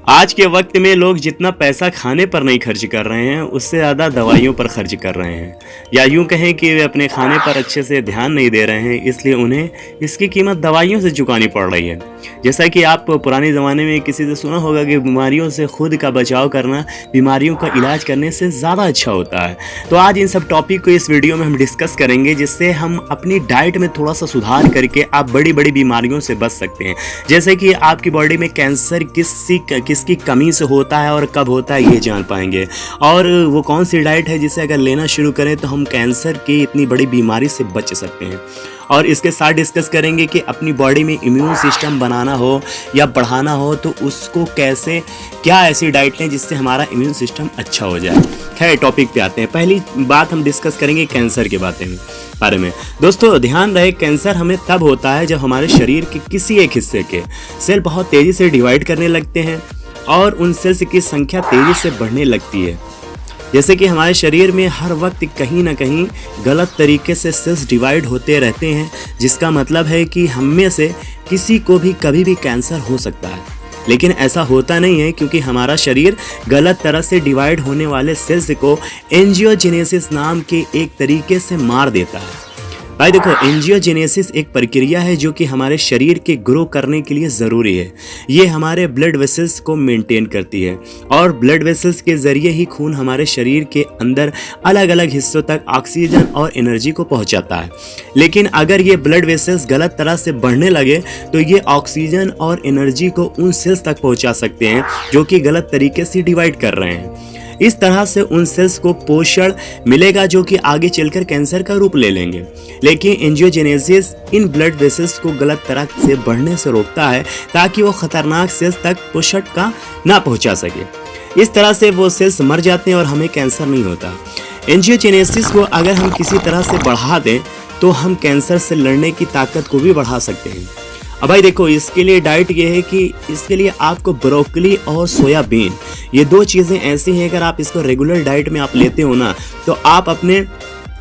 आज के वक्त में लोग जितना पैसा खाने पर नहीं खर्च कर रहे हैं उससे ज़्यादा दवाइयों पर खर्च कर रहे हैं, या यूं कहें कि वे अपने खाने पर अच्छे से ध्यान नहीं दे रहे हैं, इसलिए उन्हें इसकी कीमत दवाइयों से चुकानी पड़ रही है। जैसा कि आप पुराने ज़माने में किसी से सुना होगा कि बीमारियों से खुद का बचाव करना बीमारियों का इलाज करने से ज़्यादा अच्छा होता है। तो आज इन सब टॉपिक को इस वीडियो में हम डिस्कस करेंगे, जिससे हम अपनी डाइट में थोड़ा सा सुधार करके आप बड़ी बड़ी बीमारियों से बच सकते हैं। जैसे कि आपकी बॉडी में कैंसर किसकी कमी से होता है और कब होता है ये जान पाएंगे, और वो कौन सी डाइट है जिसे अगर लेना शुरू करें तो हम कैंसर की इतनी बड़ी बीमारी से बच सकते हैं। और इसके साथ डिस्कस करेंगे कि अपनी बॉडी में इम्यून सिस्टम बनाना हो या बढ़ाना हो तो उसको कैसे, क्या ऐसी डाइट लें जिससे हमारा इम्यून सिस्टम अच्छा हो जाए। खैर टॉपिक पे आते हैं। पहली बात हम डिस्कस करेंगे कैंसर के बारे में। दोस्तों ध्यान रहे, कैंसर हमें तब होता है जब हमारे शरीर के किसी एक हिस्से के सेल बहुत तेज़ी से डिवाइड करने लगते हैं और उन सेल्स की संख्या तेज़ी से बढ़ने लगती है। जैसे कि हमारे शरीर में हर वक्त कहीं ना कहीं गलत तरीके से सेल्स डिवाइड होते रहते हैं, जिसका मतलब है कि हम में से किसी को भी कभी भी कैंसर हो सकता है। लेकिन ऐसा होता नहीं है, क्योंकि हमारा शरीर गलत तरह से डिवाइड होने वाले सेल्स को एंजियोजेनेसिस नाम के एक तरीके से मार देता है। भाई देखो, एंजियोजेनेसिस एक प्रक्रिया है जो कि हमारे शरीर के ग्रो करने के लिए ज़रूरी है। ये हमारे ब्लड वेसल्स को मेंटेन करती है और ब्लड वेसल्स के ज़रिए ही खून हमारे शरीर के अंदर अलग अलग हिस्सों तक ऑक्सीजन और एनर्जी को पहुंचाता है। लेकिन अगर ये ब्लड वेसल्स गलत तरह से बढ़ने लगे तो ये ऑक्सीजन और एनर्जी को उन सेल्स तक पहुँचा सकते हैं जो कि गलत तरीके से डिवाइड कर रहे हैं। इस तरह से उन सेल्स को पोषण मिलेगा जो कि आगे चलकर कैंसर का रूप ले लेंगे। लेकिन एंजियोजेनेसिस इन ब्लड वेसल्स को गलत तरह से बढ़ने से रोकता है ताकि वो खतरनाक सेल्स तक पोषण का ना पहुंचा सके। इस तरह से वो सेल्स मर जाते हैं और हमें कैंसर नहीं होता। एंजियोजेनेसिस को अगर हम किसी तरह से बढ़ा दें तो हम कैंसर से लड़ने की ताकत को भी बढ़ा सकते हैं। अब भाई देखो, इसके लिए डाइट ये है कि इसके लिए आपको ब्रोकली और सोयाबीन, ये दो चीज़ें ऐसी हैं, अगर आप इसको रेगुलर डाइट में आप लेते हो ना तो आप अपने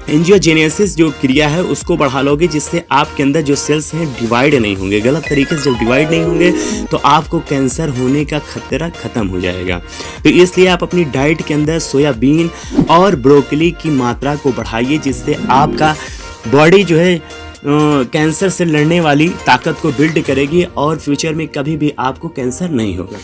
एंजियोजेनेसिस जो क्रिया है उसको बढ़ा लोगे, जिससे आपके अंदर जो सेल्स हैं डिवाइड नहीं होंगे। गलत तरीके से जब डिवाइड नहीं होंगे तो आपको कैंसर होने का खतरा ख़त्म हो जाएगा। तो इसलिए आप अपनी डाइट के अंदर सोयाबीन और ब्रोकली की मात्रा को बढ़ाइए, जिससे आपका बॉडी जो है कैंसर से लड़ने वाली ताकत को बिल्ड करेगी और फ्यूचर में कभी भी आपको कैंसर नहीं होगा।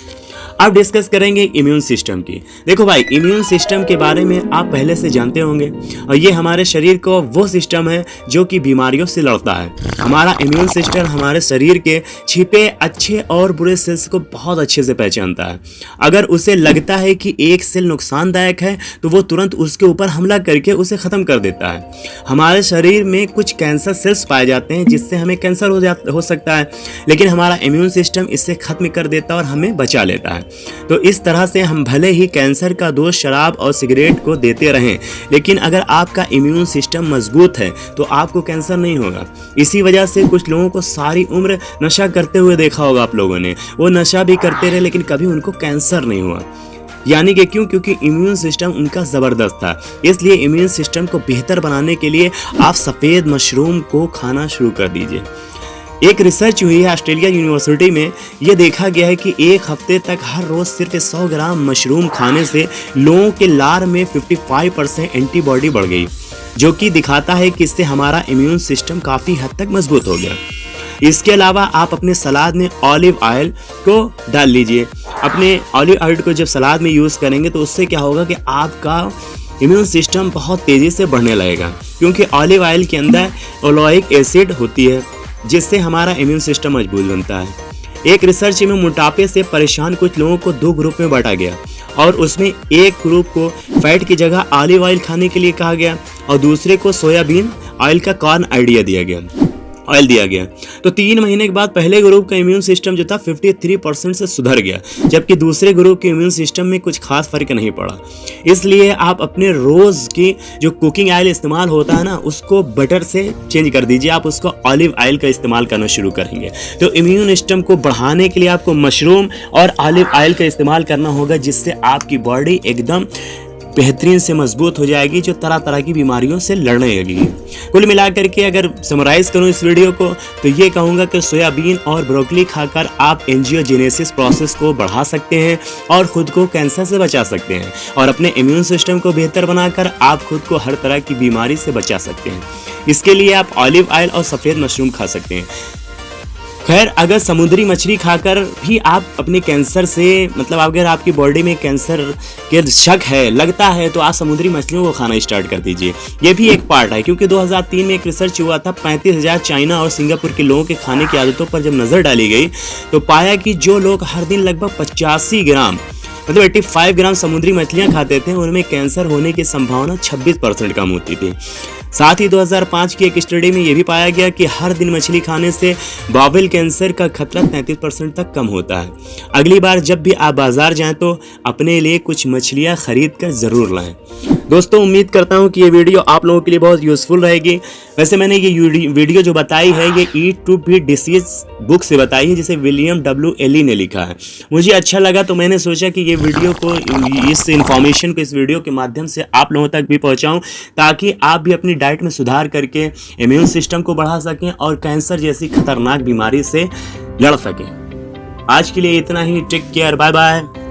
अब डिस्कस करेंगे इम्यून सिस्टम की। देखो भाई, इम्यून सिस्टम के बारे में आप पहले से जानते होंगे, और ये हमारे शरीर को वो सिस्टम है जो कि बीमारियों से लड़ता है। हमारा इम्यून सिस्टम हमारे शरीर के छिपे अच्छे और बुरे सेल्स को बहुत अच्छे से पहचानता है। अगर उसे लगता है कि एक सेल नुकसानदायक है तो वो तुरंत उसके ऊपर हमला करके उसे ख़त्म कर देता है। हमारे शरीर में कुछ कैंसर सेल्स पाए जाते हैं जिससे हमें कैंसर हो सकता है, लेकिन हमारा इम्यून सिस्टम इससे ख़त्म कर देता है और हमें बचा लेता है। तो इस तरह से हम भले ही कैंसर का दोष शराब और सिगरेट को देते रहें, लेकिन अगर आपका इम्यून सिस्टम मजबूत है तो आपको कैंसर नहीं होगा। इसी वजह से कुछ लोगों को सारी उम्र नशा करते हुए देखा होगा आप लोगों ने। वो नशा भी करते रहे लेकिन कभी उनको कैंसर नहीं हुआ। यानी कि क्यों? क्योंकि इम्यून सिस्टम उनका ज़बरदस्त था। इसलिए इम्यून सिस्टम को बेहतर बनाने के लिए आप सफ़ेद मशरूम को खाना शुरू कर दीजिए। एक रिसर्च हुई है ऑस्ट्रेलिया यूनिवर्सिटी में, ये देखा गया है कि एक हफ्ते तक हर रोज़ सिर्फ 100 ग्राम मशरूम खाने से लोगों के लार में 55% एंटीबॉडी बढ़ गई, जो कि दिखाता है कि इससे हमारा इम्यून सिस्टम काफ़ी हद तक मजबूत हो गया। इसके अलावा आप अपने सलाद में ऑलिव ऑयल को डाल लीजिए। अपने ऑलिव ऑयल को जब सलाद में यूज़ करेंगे तो उससे क्या होगा कि आपका इम्यून सिस्टम बहुत तेज़ी से बढ़ने लगेगा, क्योंकि ऑलिव ऑयल के अंदर ओलिक एसिड होती है जिससे हमारा इम्यून सिस्टम मजबूत बनता है। एक रिसर्च में मोटापे से परेशान कुछ लोगों को 2 ग्रुप में बांटा गया, और उसमें एक ग्रुप को फैट की जगह ऑलिव ऑयल खाने के लिए कहा गया और दूसरे को सोयाबीन ऑयल का कॉर्न ऑयल दिया गया। तो 3 महीने के बाद पहले ग्रुप का इम्यून सिस्टम जो था 53% से सुधर गया, जबकि दूसरे ग्रुप के इम्यून सिस्टम में कुछ खास फर्क नहीं पड़ा। इसलिए आप अपने रोज़ की जो कुकिंग ऑयल इस्तेमाल होता है ना, उसको बटर से चेंज कर दीजिए। आप उसको ऑलिव ऑयल का इस्तेमाल करना शुरू करेंगे। तो इम्यून सिस्टम को बढ़ाने के लिए आपको मशरूम और ऑलिव ऑयल का इस्तेमाल करना होगा, जिससे आपकी बॉडी एकदम बेहतरीन से मजबूत हो जाएगी, जो तरह तरह की बीमारियों से लड़ने लगेगी। कुल मिलाकर के अगर समराइज़ करूँ इस वीडियो को तो ये कहूँगा कि सोयाबीन और ब्रोकली खाकर आप एंजियोजेनेसिस प्रोसेस को बढ़ा सकते हैं और ख़ुद को कैंसर से बचा सकते हैं, और अपने इम्यून सिस्टम को बेहतर बनाकर आप खुद को हर तरह की बीमारी से बचा सकते हैं। इसके लिए आप ऑलिव ऑयल और सफ़ेद मशरूम खा सकते हैं। खैर, अगर समुद्री मछली खाकर भी आप अपने कैंसर से, मतलब अगर आपकी बॉडी में कैंसर के शक है, लगता है, तो आप समुद्री मछलियों को खाना स्टार्ट कर दीजिए। ये भी एक पार्ट है, क्योंकि 2003 में एक रिसर्च हुआ था। 35,000 चाइना और सिंगापुर के लोगों के खाने की आदतों पर जब नज़र डाली गई तो पाया कि जो लोग हर दिन लगभग 85 ग्राम, मतलब 85 ग्राम समुद्री मछलियाँ खाते थे, उनमें कैंसर होने की संभावना 26% कम होती थी। साथ ही 2005 की एक स्टडी में यह भी पाया गया कि हर दिन मछली खाने से बावेल कैंसर का खतरा 33% तक कम होता है। अगली बार जब भी आप बाजार जाएं तो अपने लिए कुछ मछलियां खरीद कर ज़रूर लाएं। दोस्तों, उम्मीद करता हूं कि ये वीडियो आप लोगों के लिए बहुत यूज़फुल रहेगी। वैसे मैंने ये वीडियो जो बताई है ये ईट टू बी डिसीज बुक से बताई है, जिसे विलियम डब्ल्यू एली ने लिखा है। मुझे अच्छा लगा तो मैंने सोचा कि ये वीडियो को, इस इन्फॉर्मेशन को इस वीडियो के माध्यम से आप लोगों तक भी पहुंचाऊं, ताकि आप भी अपनी डाइट में सुधार करके इम्यून सिस्टम को बढ़ा सकें और कैंसर जैसी खतरनाक बीमारी से लड़ सकें। आज के लिए इतना ही। Take care, bye bye.